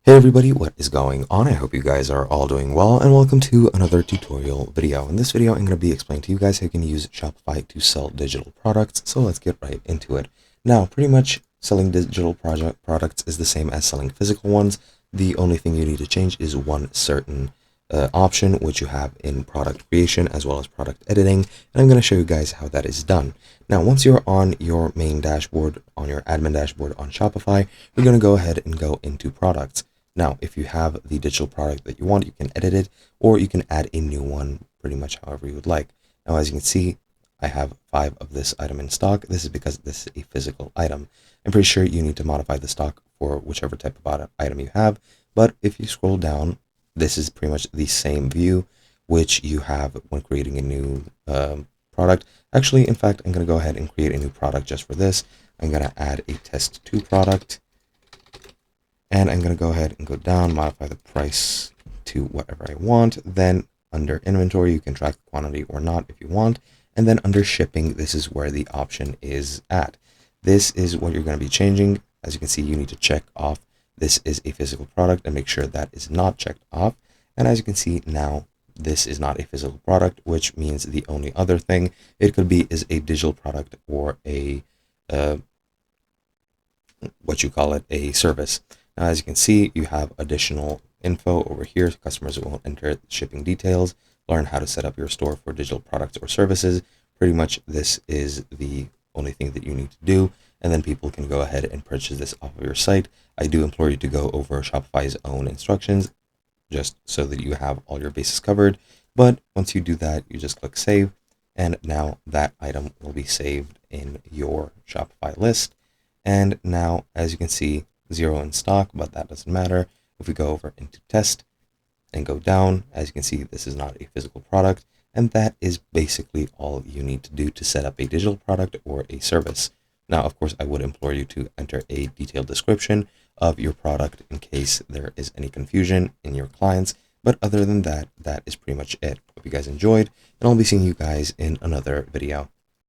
Hey everybody, what is going on? I hope you guys are all doing well, and welcome to another tutorial video. In this video, I'm going to be explaining to you guys how you can use Shopify to sell digital products, so let's get right into it. Now, pretty much selling digital products is the same as selling physical ones. The only thing you need to change is one certain option, which you have in product creation as well as product editing, and I'm going to show you guys how that is done. Now, once you're on your main dashboard, on your admin dashboard on Shopify, you're going to go ahead and go into products. Now, if you have the digital product that you want, you can edit it, or you can add a new one pretty much however you would like. Now, as you can see, I have 5 of this item in stock. This is because this is a physical item. I'm pretty sure you need to modify the stock for whichever type of item you have, but if you scroll down, this is pretty much the same view which you have when creating a new product. Actually, in fact, I'm going to go ahead and create a new product just for this. I'm going to add a test 2 product. And I'm going to go ahead and go down, modify the price to whatever I want. Then under inventory, you can track the quantity or not if you want. And then under shipping, this is where the option is at. This is what you're going to be changing. As you can see, you need to check off this is a physical product and make sure that is not checked off. And as you can see now, this is not a physical product, which means the only other thing it could be is a digital product or a, a service. Now, as you can see, you have additional info over here. Customers will enter shipping details, learn how to set up your store for digital products or services. Pretty much this is the only thing that you need to do, and then people can go ahead and purchase this off of your site. I do implore you to go over Shopify's own instructions just so that you have all your bases covered. But once you do that, you just click save, and now that item will be saved in your Shopify list. And now, as you can see, 0 in stock, but that doesn't matter. If we go over into test and go down, as you can see, this is not a physical product, and that is basically all you need to do to set up a digital product or a service. Now, of course, I would implore you to enter a detailed description of your product in case there is any confusion in your clients, but other than that, that is pretty much it. Hope you guys enjoyed, and I'll be seeing you guys in another video.